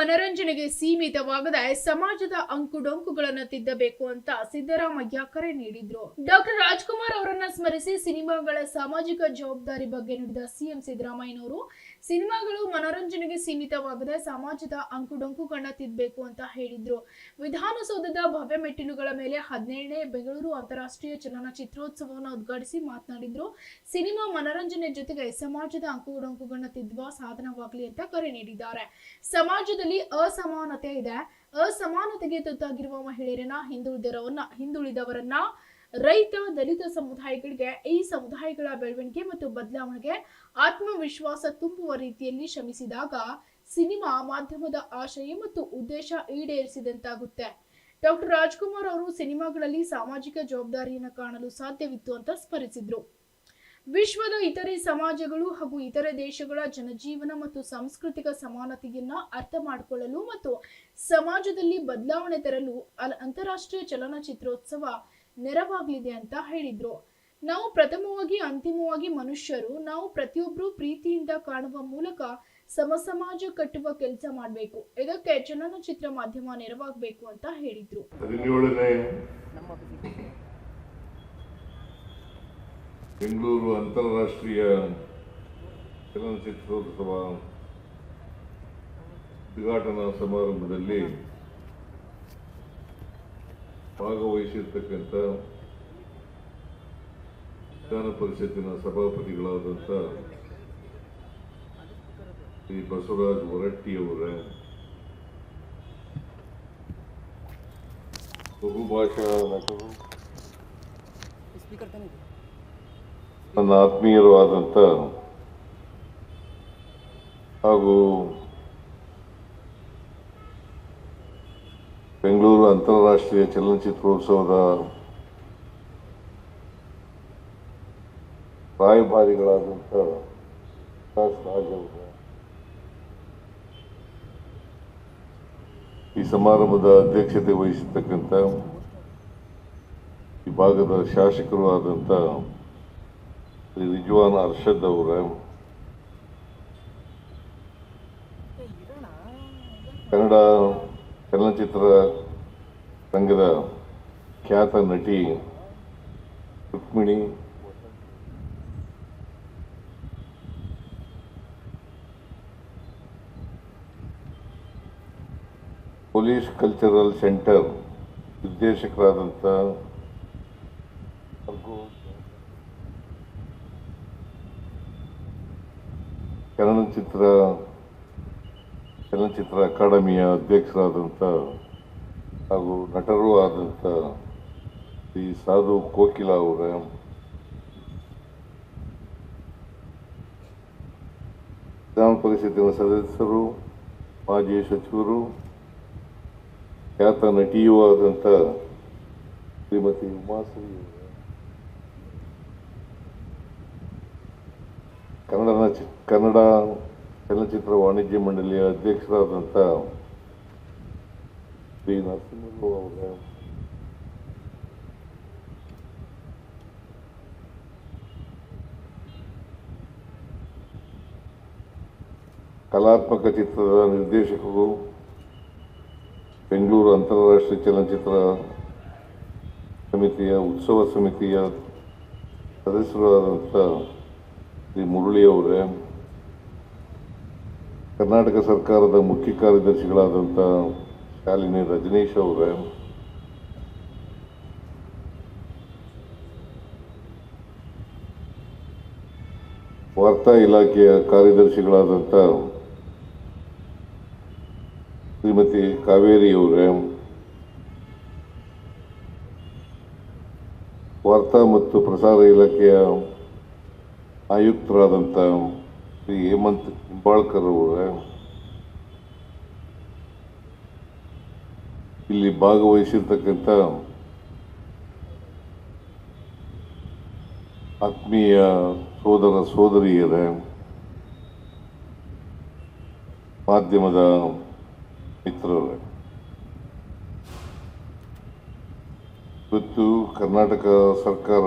ಮನರಂಜನೆಗೆ ಸೀಮಿತವಾಗದ ಸಮಾಜದ ಅಂಕುಡೊಂಕುಗಳನ್ನು ತಿದ್ದಬೇಕು ಅಂತ ಸಿದ್ದರಾಮಯ್ಯ ಕರೆ ನೀಡಿದ್ರು. ಡಾಕ್ಟರ್ ರಾಜ್ಕುಮಾರ್ ಅವರನ್ನ ಸ್ಮರಿಸಿ ಸಿನಿಮಾಗಳ ಸಾಮಾಜಿಕ ಜವಾಬ್ದಾರಿ ಬಗ್ಗೆ ನುಡಿದ ಸಿಎಂ ಸಿದ್ದರಾಮಯ್ಯನವರು ಸಿನಿಮಾಗಳು ಮನರಂಜನೆಗೆ ಸೀಮಿತವಾಗದ ಸಮಾಜದ ಅಂಕುಡೊಂಕುಗಳನ್ನ ತಿದ್ದಬೇಕು ಅಂತ ಹೇಳಿದ್ರು. ವಿಧಾನಸೌಧದ ಭವ್ಯ ಮೆಟ್ಟಿಲುಗಳ ಮೇಲೆ 17ನೇ ಬೆಂಗಳೂರು ಅಂತಾರಾಷ್ಟ್ರೀಯ ಚಲನಚಿತ್ರೋತ್ಸವವನ್ನು ಉದ್ಘಾಟಿಸಿ ಮಾತನಾಡಿದ್ರು. ಸಿನಿಮಾ ಮನರಂಜನೆ ಜೊತೆಗೆ ಸಮಾಜದ ಅಂಕುಡೊಂಕುಗಳನ್ನ ತಿದ್ದುವ ಸಾಧನವಾಗಲಿ ಅಂತ ಕರೆ ನೀಡಿದ್ದಾರೆ. ಸಮಾಜದಲ್ಲಿ ಅಸಮಾನತೆ ಇದೆ. ಅಸಮಾನತೆಗೆ ತುತ್ತಾಗಿರುವ ಮಹಿಳೆಯರನ್ನ, ಹಿಂದುಳಿದವರನ್ನ, ರೈತ, ದಲಿತ ಸಮುದಾಯಗಳಿಗೆ, ಈ ಸಮುದಾಯಗಳ ಬೆಳವಣಿಗೆ ಮತ್ತು ಬದಲಾವಣೆಗೆ ಆತ್ಮವಿಶ್ವಾಸ ತುಂಬುವ ರೀತಿಯಲ್ಲಿ ಶ್ರಮಿಸಿದಾಗ ಸಿನಿಮಾ ಮಾಧ್ಯಮದ ಆಶಯ ಮತ್ತು ಉದ್ದೇಶ ಈಡೇರಿಸಿದಂತಾಗುತ್ತೆ. ಡಾಕ್ಟರ್ ರಾಜ್ಕುಮಾರ್ ಅವರು ಸಿನಿಮಾಗಳಲ್ಲಿ ಸಾಮಾಜಿಕ ಜವಾಬ್ದಾರಿಯನ್ನು ಕಾಣಲು ಸಾಧ್ಯವಿತ್ತು ಅಂತ ಸ್ಮರಿಸಿದ್ರು. ವಿಶ್ವದ ಇತರೆ ಸಮಾಜಗಳು ಹಾಗೂ ಇತರೆ ದೇಶಗಳ ಜನಜೀವನ ಮತ್ತು ಸಾಂಸ್ಕೃತಿಕ ಸಮಾನತೆಯನ್ನ ಅರ್ಥ ಮಾಡಿಕೊಳ್ಳಲು ಮತ್ತು ಸಮಾಜದಲ್ಲಿ ಬದಲಾವಣೆ ತರಲು ಅಂತಾರಾಷ್ಟ್ರೀಯ ಚಲನಚಿತ್ರೋತ್ಸವ ನೆರವಾಗಲಿದೆ ಅಂತ ಹೇಳಿದ್ರು. ನಾವು ಪ್ರಥಮವಾಗಿ ಅಂತಿಮವಾಗಿ ಮನುಷ್ಯರು. ನಾವು ಪ್ರತಿಯೊಬ್ಬರು ಪ್ರೀತಿಯಿಂದ ಕಾಣುವ ಮೂಲಕ ಸಮಾಜ ಕಟ್ಟುವ ಕೆಲಸ ಮಾಡಬೇಕು. ಇದಕ್ಕೆ ಚಲನಚಿತ್ರ ಮಾಧ್ಯಮ ನೆರವಾಗಬೇಕು ಅಂತ ಹೇಳಿದ್ರು. ಬೆಂಗಳೂರು ಅಂತಾರಾಷ್ಟ್ರೀಯ ಚಲನಚಿತ್ರೋತ್ಸವ ಉದ್ಘಾಟನಾ ಸಮಾರಂಭದಲ್ಲಿ ಭಾಗವಹಿಸಿರ್ತಕ್ಕಂಥ ವಿಧಾನ ಪರಿಷತ್ತಿನ ಸಭಾಪತಿಗಳಾದಂಥ ಶ್ರೀ ಬಸವರಾಜ ಹೊರಟ್ಟಿಯವರ, ಬಹುಭಾಷಾ ನಟರು, ನನ್ನ ಆತ್ಮೀಯರು ಆದಂಥ ಹಾಗೂ ಬೆಂಗಳೂರು ಅಂತಾರಾಷ್ಟ್ರೀಯ ಚಲನಚಿತ್ರೋತ್ಸವದ ರಾಯಭಾರಿಗಳಾದಂಥ ರಾಜ್ ಅವರು, ಈ ಸಮಾರಂಭದ ಅಧ್ಯಕ್ಷತೆ ವಹಿಸಿರ್ತಕ್ಕಂಥ ಈ ಭಾಗದ ಶಾಸಕರು ಆದಂಥ ಶ್ರೀ ರಿಜ್ವಾನ್ ಅರ್ಷದ್ ಅವರ, ಕನ್ನಡ ಚಲನಚಿತ್ರ ರಂಗದ ಖ್ಯಾತ ನಟಿ ರುಕ್ಮಿಣಿ, ಪೊಲೀಸ್ ಕಲ್ಚರಲ್ ಸೆಂಟರ್ ನಿರ್ದೇಶಕರಾದಂಥ ಚಲನಚಿತ್ರ ಅಕಾಡೆಮಿಯ ಅಧ್ಯಕ್ಷರಾದಂಥ ಹಾಗೂ ನಟರೂ ಆದಂಥ ಶ್ರೀ ಸಾಧು ಕೋಕಿಲ ಅವರ, ವಿಧಾನ ಪರಿಷತ್ತಿನ ಸದಸ್ಯರು, ಮಾಜಿ ಸಚಿವರು, ಖ್ಯಾತ ನಟಿಯೂ ಆದಂಥ ಶ್ರೀಮತಿ ಉಮಾಶ್ರೀ, ಕನ್ನಡ ಚಲನಚಿತ್ರ ವಾಣಿಜ್ಯ ಮಂಡಳಿಯ ಅಧ್ಯಕ್ಷರಾದಂಥ ಶ್ರೀ ನರಸಿಂಹರಾವ್ ಅವರ, ಕಲಾತ್ಮಕ ಚಿತ್ರದ ನಿರ್ದೇಶಕರು, ಬೆಂಗಳೂರು ಅಂತಾರಾಷ್ಟ್ರೀಯ ಚಲನಚಿತ್ರ ಸಮಿತಿಯ ಉತ್ಸವ ಸಮಿತಿಯ ಸದಸ್ಯರಾದಂಥ ಶ್ರೀ ಮುರಳಿ ಅವರೇ, ಕರ್ನಾಟಕ ಸರ್ಕಾರದ ಮುಖ್ಯ ಕಾರ್ಯದರ್ಶಿಗಳಾದಂಥ ಶಾಲಿನಿ ರಜನೀಶ್ ಅವರೇ, ವಾರ್ತಾ ಇಲಾಖೆಯ ಕಾರ್ಯದರ್ಶಿಗಳಾದಂಥ ಶ್ರೀಮತಿ ಕಾವೇರಿ ಅವರೇ, ವಾರ್ತಾ ಮತ್ತು ಪ್ರಸಾರ ಇಲಾಖೆಯ ಆಯುಕ್ತರಾದಂಥ ಶ್ರೀ ಹೇಮಂತ್ ನಿಂಬಾಳ್ಕರ್ ಅವರೇ, ಇಲ್ಲಿ ಭಾಗವಹಿಸಿರ್ತಕ್ಕಂಥ ಆತ್ಮೀಯ ಸೋದರ ಸೋದರಿಯರೇ, ಮಾಧ್ಯಮದ ಮಿತ್ರರೇ, ಇವತ್ತು ಕರ್ನಾಟಕ ಸರ್ಕಾರ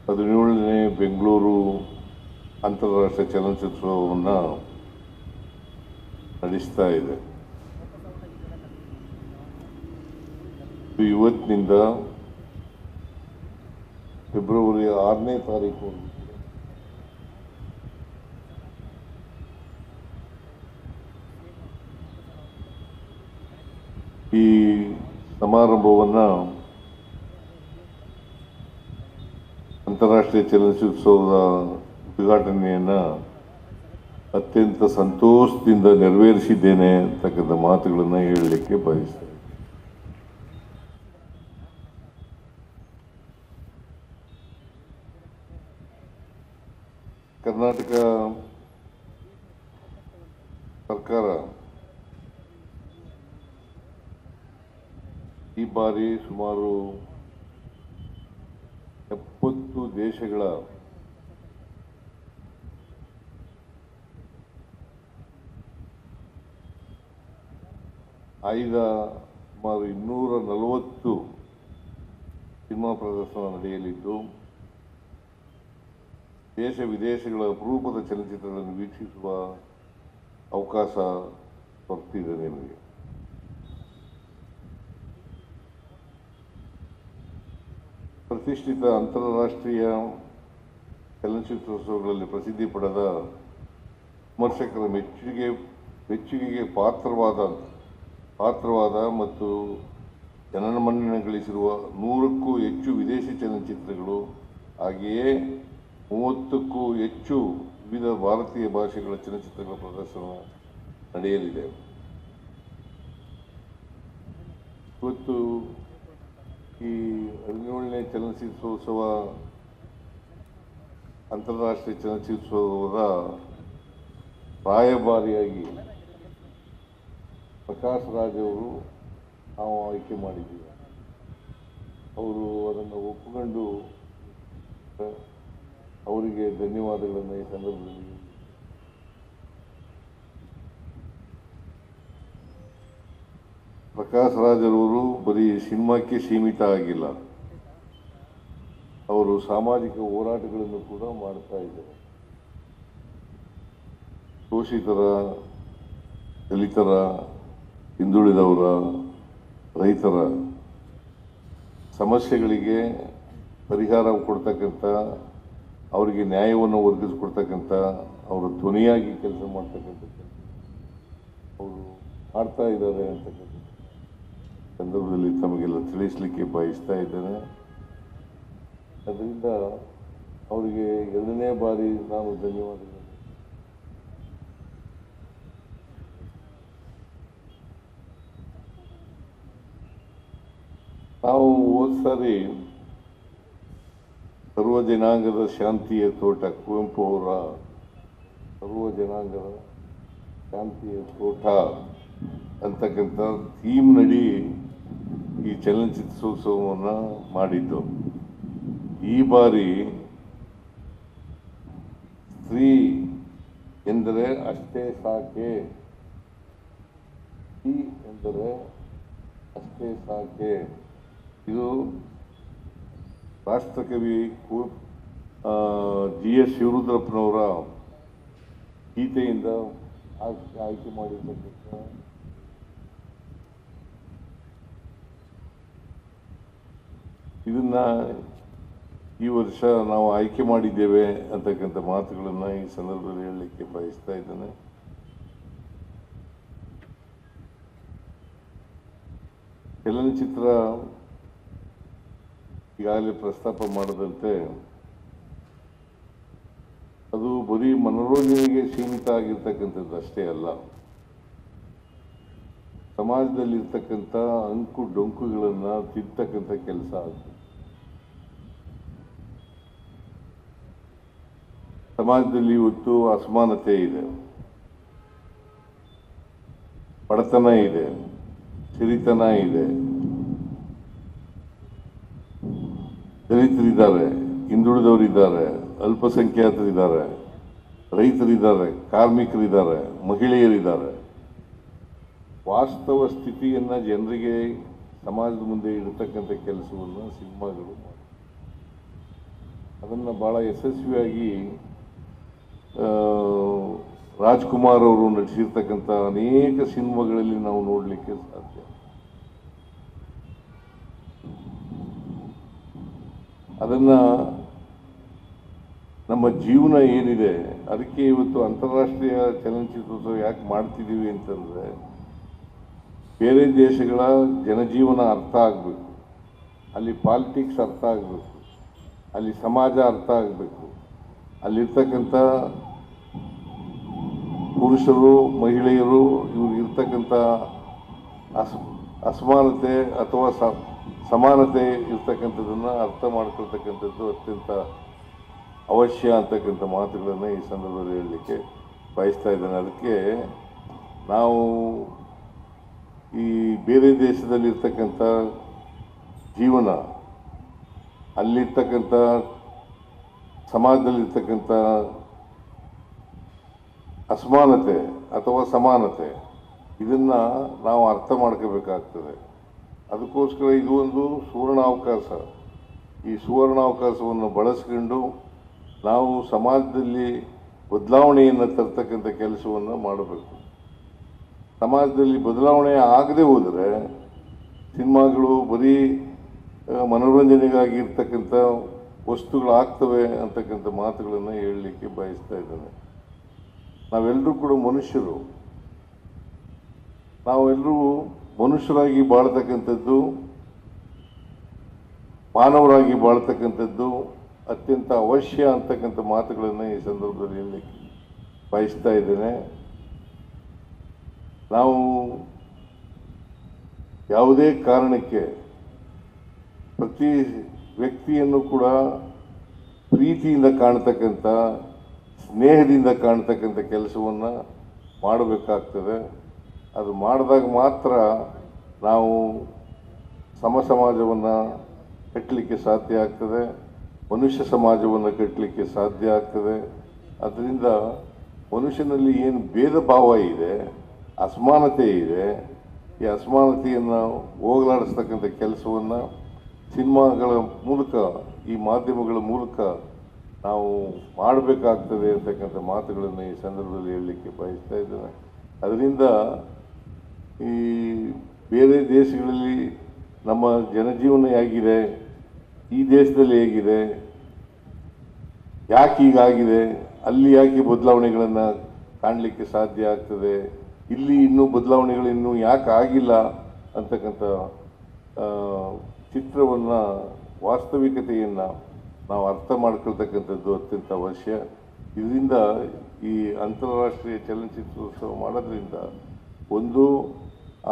ಹದಿನೇಳನೇ ಬೆಂಗಳೂರು ಅಂತಾರಾಷ್ಟ್ರೀಯ ಚಲನಚಿತ್ರೋತ್ಸವವನ್ನು ನಡೆಸ್ತಾ ಇದೆ. ಇವತ್ತಿನಿಂದ ಫೆಬ್ರವರಿ 6ನೇ ತಾರೀಕು ಈ ಸಮಾರಂಭವನ್ನು ಅಂತಾರಾಷ್ಟ್ರೀಯ ಚಲನಚಿತ್ರೋತ್ಸವದ ಉದ್ಘಾಟನೆಯನ್ನು ಅತ್ಯಂತ ಸಂತೋಷದಿಂದ ನೆರವೇರಿಸಿದ್ದೇನೆ ಅಂತಕ್ಕಂಥ ಮಾತುಗಳನ್ನು ಹೇಳಲಿಕ್ಕೆ ಬಯಸ್ತೇನೆ. ಕರ್ನಾಟಕ ಸರ್ಕಾರ ಈ ಬಾರಿ ಸುಮಾರು 70 ದೇಶಗಳ ಆಯ್ದ ಸುಮಾರು 240 ಸಿನಿಮಾ ಪ್ರದರ್ಶನ ನಡೆಯಲಿದ್ದು, ದೇಶ ವಿದೇಶಗಳ ಅಪರೂಪದ ಚಲನಚಿತ್ರಗಳನ್ನು ವೀಕ್ಷಿಸುವ ಅವಕಾಶ ದೊರೆತಿದೆ ನಿಮಗೆ. ಪ್ರತಿಷ್ಠಿತ ಅಂತಾರಾಷ್ಟ್ರೀಯ ಚಲನಚಿತ್ರೋತ್ಸವಗಳಲ್ಲಿ ಪ್ರಸಿದ್ಧಿ ಪಡೆದ ವಿಮರ್ಶಕರ ಮೆಚ್ಚುಗೆಗೆ ಪಾತ್ರವಾದ ಮತ್ತು ಜನಮನ್ನಣೆ ಗಳಿಸಿರುವ 100ಕ್ಕೂ ಹೆಚ್ಚು ವಿದೇಶಿ ಚಲನಚಿತ್ರಗಳು, ಹಾಗೆಯೇ 30ಕ್ಕೂ ಹೆಚ್ಚು ವಿವಿಧ ಭಾರತೀಯ ಭಾಷೆಗಳ ಚಲನಚಿತ್ರಗಳ ಪ್ರದರ್ಶನ ನಡೆಯಲಿದೆ. ಇವತ್ತು ಈ 17ನೇ ಚಲನಚಿತ್ರೋತ್ಸವ ಅಂತಾರಾಷ್ಟ್ರೀಯ ಚಲನಚಿತ್ರೋತ್ಸವದ ರಾಯಭಾರಿಯಾಗಿ ಪ್ರಕಾಶ್ ರಾಜ್ ಅವರು ನಾವು ಆಯ್ಕೆ ಮಾಡಿದ್ದೀವಿ. ಅವರು ಅದನ್ನು ಒಪ್ಪಿಕೊಂಡು ಅವರಿಗೆ ಧನ್ಯವಾದಗಳನ್ನು ಈ ಸಂದರ್ಭದಲ್ಲಿ ಪ್ರಕಾಶ್ ರಾಜ್ ಅವರು ಬರೀ ಸಿನಿಮಾಕ್ಕೆ ಸೀಮಿತ ಆಗಿಲ್ಲ, ಅವರು ಸಾಮಾಜಿಕ ಹೋರಾಟಗಳನ್ನು ಕೂಡ ಮಾಡ್ತಾ ಇದ್ದಾರೆ. ಶೋಷಿತರ, ದಲಿತರ, ಹಿಂದುಳಿದವರ, ರೈತರ ಸಮಸ್ಯೆಗಳಿಗೆ ಪರಿಹಾರ ಕೊಡ್ತಕ್ಕಂಥ, ಅವರಿಗೆ ನ್ಯಾಯವನ್ನು ಒದಗಿಸ್ಕೊಡ್ತಕ್ಕಂಥ, ಅವರ ಧ್ವನಿಯಾಗಿ ಕೆಲಸ ಮಾಡ್ತಕ್ಕಂಥ ಅವರು ಮಾಡ್ತಾ ಇದ್ದಾರೆ ಅಂತಕ್ಕಂಥ ಸಂದರ್ಭದಲ್ಲಿ ತಮಗೆಲ್ಲ ತಿಳಿಸಲಿಕ್ಕೆ ಬಯಸ್ತಾ ಇದ್ದೇನೆ. ಅದರಿಂದ ಅವರಿಗೆ 2ನೇ ಬಾರಿ ನಾನು ಧನ್ಯವಾದಗಳು. ನಾವು ಹೋದ ಸಾರಿ ಸರ್ವ ಜನಾಂಗದ ಶಾಂತಿಯ ತೋಟ, ಕುವೆಂಪು ಅವರ ಸರ್ವ ಜನಾಂಗದ ಶಾಂತಿಯ ತೋಟ ಅಂತಕ್ಕಂಥ ಥೀಮ್ ನಡಿ ಈ ಚಲನಚಿತ್ರೋತ್ಸವವನ್ನು ಮಾಡಿದ್ದು. ಈ ಬಾರಿ ಸ್ತ್ರೀ ಎಂದರೆ ಅಷ್ಟೇ ಸಾಕೆ, ಸ್ತ್ರೀ ಎಂದರೆ ಅಷ್ಟೇ ಸಾಕೆ, ಇದು ರಾಷ್ಟ್ರಕವಿ GS ಶಿವರುದ್ರಪ್ಪನವರ ಗೀತೆಯಿಂದ ಆಯ್ಕೆ ಮಾಡಿರ್ತಕ್ಕಂಥ ಇದನ್ನ ಈ ವರ್ಷ ನಾವು ಆಯ್ಕೆ ಮಾಡಿದ್ದೇವೆ ಅಂತಕ್ಕಂಥ ಮಾತುಗಳನ್ನು ಈ ಸಂದರ್ಭದಲ್ಲಿ ಹೇಳಲಿಕ್ಕೆ ಬಯಸ್ತಾ ಇದ್ದೇನೆ. ಚಲನಚಿತ್ರ ಈಗಾಗಲೇ ಪ್ರಸ್ತಾಪ ಮಾಡದಂತೆ ಅದು ಬರೀ ಮನೋರಂಜನೆಗೆ ಸೀಮಿತ ಆಗಿರ್ತಕ್ಕಂಥದ್ದು ಅಷ್ಟೇ ಅಲ್ಲ, ಸಮಾಜದಲ್ಲಿರ್ತಕ್ಕಂಥ ಅಂಕು ಡೊಂಕುಗಳನ್ನು ತಿದ್ದತಕ್ಕಂಥ ಕೆಲಸ ಆಗ್ತದೆ. ಸಮಾಜದಲ್ಲಿ ಇವತ್ತು ಅಸಮಾನತೆ ಇದೆ, ಬಡತನ ಇದೆ, ಸಿರಿತನ ಇದೆ, ದಲಿತರಿದ್ದಾರೆ, ಹಿಂದುಳಿದವರಿದ್ದಾರೆ, ಅಲ್ಪಸಂಖ್ಯಾತರಿದ್ದಾರೆ, ರೈತರಿದ್ದಾರೆ, ಕಾರ್ಮಿಕರಿದ್ದಾರೆ, ಮಹಿಳೆಯರಿದ್ದಾರೆ. ವಾಸ್ತವ ಸ್ಥಿತಿಯನ್ನು ಜನರಿಗೆ ಸಮಾಜದ ಮುಂದೆ ಇಡತಕ್ಕಂಥ ಕೆಲಸವನ್ನು ಸಿನಿಮಾಗಳು ಅದನ್ನು ಭಾಳ ಯಶಸ್ವಿಯಾಗಿ ರಾಜ್ಕುಮಾರ್ ಅವರು ನಟಿಸಿರ್ತಕ್ಕಂಥ ಅನೇಕ ಸಿನಿಮಾಗಳಲ್ಲಿ ನಾವು ನೋಡಲಿಕ್ಕೆ ಸಾಧ್ಯ. ಅದನ್ನು ನಮ್ಮ ಜೀವನ ಏನಿದೆ ಅದಕ್ಕೆ ಇವತ್ತು ಅಂತಾರಾಷ್ಟ್ರೀಯ ಚಲನಚಿತ್ರೋತ್ಸವ ಯಾಕೆ ಮಾಡ್ತಿದ್ದೀವಿ ಅಂತಂದರೆ ಬೇರೆ ದೇಶಗಳ ಜನಜೀವನ ಅರ್ಥ ಆಗಬೇಕು, ಅಲ್ಲಿ ಪಾಲಿಟಿಕ್ಸ್ ಅರ್ಥ ಆಗಬೇಕು, ಅಲ್ಲಿ ಸಮಾಜ ಅರ್ಥ ಆಗಬೇಕು, ಅಲ್ಲಿರ್ತಕ್ಕಂಥ ಪುರುಷರು ಮಹಿಳೆಯರು ಇವ್ರು ಇರ್ತಕ್ಕಂಥ ಅಸಮಾನತೆ ಅಥವಾ ಸಮಾನತೆ ಇರ್ತಕ್ಕಂಥದ್ದನ್ನು ಅರ್ಥ ಮಾಡ್ಕೊಳ್ತಕ್ಕಂಥದ್ದು ಅತ್ಯಂತ ಅವಶ್ಯ ಅಂತಕ್ಕಂಥ ಮಾತುಗಳನ್ನು ಈ ಸಂದರ್ಭದಲ್ಲಿ ಹೇಳಲಿಕ್ಕೆ ಬಯಸ್ತಾ ಇದ್ದೇನೆ. ಅದಕ್ಕೆ ನಾವು ಈ ಬೇರೆ ದೇಶದಲ್ಲಿರ್ತಕ್ಕಂಥ ಜೀವನ, ಅಲ್ಲಿರ್ತಕ್ಕಂಥ ಸಮಾಜದಲ್ಲಿರ್ತಕ್ಕಂಥ ಅಸಮಾನತೆ ಅಥವಾ ಸಮಾನತೆ ಇದನ್ನು ನಾವು ಅರ್ಥ ಮಾಡ್ಕೋಬೇಕಾಗ್ತದೆ. ಅದಕ್ಕೋಸ್ಕರ ಇದು ಒಂದು ಸುವರ್ಣಾವಕಾಶ. ಈ ಸುವರ್ಣಾವಕಾಶವನ್ನು ಬಳಸ್ಕೊಂಡು ನಾವು ಸಮಾಜದಲ್ಲಿ ಬದಲಾವಣೆಯನ್ನು ತರ್ತಕ್ಕಂಥ ಕೆಲಸವನ್ನು ಮಾಡಬೇಕು. ಸಮಾಜದಲ್ಲಿ ಬದಲಾವಣೆ ಆಗದೆ ಹೋದರೆ ಸಿನಿಮಾಗಳು ಬರೀ ಮನೋರಂಜನೆಗಾಗಿ ಇರ್ತಕ್ಕಂಥ ವಸ್ತುಗಳಾಗ್ತವೆ ಅಂತಕ್ಕಂಥ ಮಾತುಗಳನ್ನು ಹೇಳಲಿಕ್ಕೆ ಬಯಸ್ತಾ ಇದ್ದೇನೆ. ನಾವೆಲ್ಲರೂ ಕೂಡ ಮನುಷ್ಯರು. ನಾವೆಲ್ಲರೂ ಮನುಷ್ಯರಾಗಿ ಬಾಳ್ತಕ್ಕಂಥದ್ದು, ಮಾನವರಾಗಿ ಬಾಳ್ತಕ್ಕಂಥದ್ದು ಅತ್ಯಂತ ಅವಶ್ಯ ಅಂತಕ್ಕಂಥ ಮಾತುಗಳನ್ನು ಈ ಸಂದರ್ಭದಲ್ಲಿ ಹೇಳಲಿಕ್ಕೆ ಬಯಸ್ತಾ ಇದ್ದೇನೆ. ನಾವು ಯಾವುದೇ ಕಾರಣಕ್ಕೆ ಪ್ರತಿ ವ್ಯಕ್ತಿಯನ್ನು ಕೂಡ ಪ್ರೀತಿಯಿಂದ ಕಾಣ್ತಕ್ಕಂಥ, ಸ್ನೇಹದಿಂದ ಕಾಣ್ತಕ್ಕಂಥ ಕೆಲಸವನ್ನು ಮಾಡಬೇಕಾಗ್ತದೆ. ಅದು ಮಾಡಿದಾಗ ಮಾತ್ರ ನಾವು ಸಮಾಜವನ್ನು ಕಟ್ಟಲಿಕ್ಕೆ ಸಾಧ್ಯ ಆಗ್ತದೆ, ಮನುಷ್ಯ ಸಮಾಜವನ್ನು ಕಟ್ಟಲಿಕ್ಕೆ ಸಾಧ್ಯ ಆಗ್ತದೆ. ಅದರಿಂದ ಮನುಷ್ಯನಲ್ಲಿ ಏನು ಭೇದ ಭಾವ ಇದೆ, ಅಸಮಾನತೆ ಇದೆ, ಈ ಅಸಮಾನತೆಯನ್ನು ಹೋಗಲಾಡಿಸ್ತಕ್ಕಂಥ ಕೆಲಸವನ್ನು ಸಿನಿಮಾಗಳ ಮೂಲಕ, ಈ ಮಾಧ್ಯಮಗಳ ಮೂಲಕ ನಾವು ಮಾಡಬೇಕಾಗ್ತದೆ ಅಂತಕ್ಕಂಥ ಮಾತುಗಳನ್ನು ಈ ಸಂದರ್ಭದಲ್ಲಿ ಹೇಳಲಿಕ್ಕೆ ಬಯಸ್ತಾ ಇದ್ದೇನೆ. ಅದರಿಂದ ಈ ಬೇರೆ ದೇಶಗಳಲ್ಲಿ ನಮ್ಮ ಜನಜೀವನ ಹೇಗಿದೆ, ಈ ದೇಶದಲ್ಲಿ ಹೇಗಿದೆ, ಯಾಕೆ ಹೀಗಾಗಿದೆ, ಅಲ್ಲಿ ಯಾಕೆ ಬದಲಾವಣೆಗಳನ್ನು ಕಾಣಲಿಕ್ಕೆ ಸಾಧ್ಯ ಆಗ್ತದೆ, ಇಲ್ಲಿ ಇನ್ನೂ ಬದಲಾವಣೆಗಳು ಇನ್ನೂ ಯಾಕೆ ಆಗಿಲ್ಲ ಅಂತಕ್ಕಂಥ ಚಿತ್ರವನ್ನು, ವಾಸ್ತವಿಕತೆಯನ್ನು ನಾವು ಅರ್ಥ ಮಾಡ್ಕೊಳ್ತಕ್ಕಂಥದ್ದು ಅತ್ಯಂತ ಅವಶ್ಯ. ಇದರಿಂದ ಈ ಅಂತಾರಾಷ್ಟ್ರೀಯ ಚಲನಚಿತ್ರೋತ್ಸವ ಮಾಡೋದ್ರಿಂದ ಒಂದು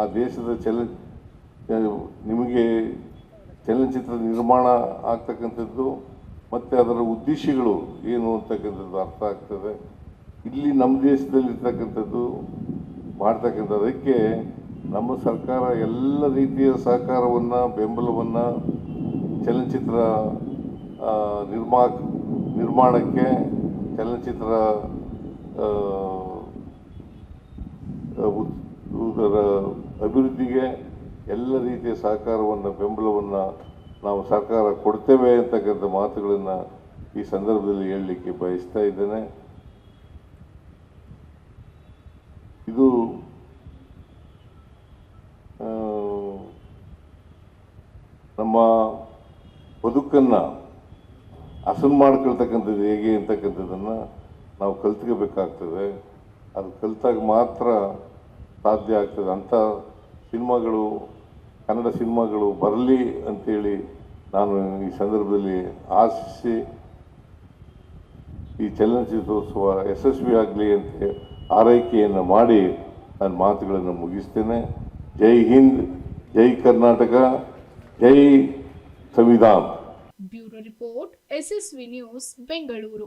ಆ ದೇಶದ ನಿಮಗೆ ಚಲನಚಿತ್ರ ನಿರ್ಮಾಣ ಆಗ್ತಕ್ಕಂಥದ್ದು ಮತ್ತು ಅದರ ಉದ್ದೇಶಗಳು ಏನು ಅಂತಕ್ಕಂಥದ್ದು ಅರ್ಥ ಆಗ್ತದೆ. ಇಲ್ಲಿ ನಮ್ಮ ದೇಶದಲ್ಲಿರ್ತಕ್ಕಂಥದ್ದು ಮಾಡ್ತಕ್ಕಂಥದ್ದಕ್ಕೆ ನಮ್ಮ ಸರ್ಕಾರ ಎಲ್ಲ ರೀತಿಯ ಸಹಕಾರವನ್ನು, ಬೆಂಬಲವನ್ನು ಚಲನಚಿತ್ರ ನಿರ್ಮಾಣಕ್ಕೆ, ಚಲನಚಿತ್ರ ಅಭಿವೃದ್ಧಿಗೆ ಎಲ್ಲ ರೀತಿಯ ಸಹಕಾರವನ್ನು, ಬೆಂಬಲವನ್ನು ನಾವು ಸರ್ಕಾರ ಕೊಡ್ತೇವೆ ಅಂತಕ್ಕಂಥ ಮಾತುಗಳನ್ನು ಈ ಸಂದರ್ಭದಲ್ಲಿ ಹೇಳಲಿಕ್ಕೆ ಬಯಸ್ತಾ ಇದ್ದೇನೆ. ಇದು ನಮ್ಮ ಬದುಕನ್ನು ಹಸನು ಮಾಡ್ಕೊಳ್ತಕ್ಕಂಥದ್ದು ಹೇಗೆ ಅಂತಕ್ಕಂಥದ್ದನ್ನು ನಾವು ಕಲ್ತ್ಕೋಬೇಕಾಗ್ತದೆ. ಅದು ಕಲಿತಾಗ ಮಾತ್ರ ಸಾಧ್ಯ ಆಗ್ತದೆ. ಅಂಥ ಸಿನಿಮಾಗಳು, ಕನ್ನಡ ಸಿನಿಮಾಗಳು ಬರಲಿ ಅಂತೇಳಿ ನಾನು ಈ ಸಂದರ್ಭದಲ್ಲಿ ಆಶಿಸಿ ಈ ಚಲನಚಿತ್ರೋತ್ಸವ ಯಶಸ್ವಿಯಾಗಲಿ ಅಂತ ಆರೈಕೆಯನ್ನು ಮಾಡಿ ನಾನು ಮಾತುಗಳನ್ನು ಮುಗಿಸ್ತೇನೆ. ಜೈ ಹಿಂದ್, ಜೈ ಕರ್ನಾಟಕ, ಜೈ ಸಂವಿಧಾನ. Bureau report, SSV news, Bengaluru.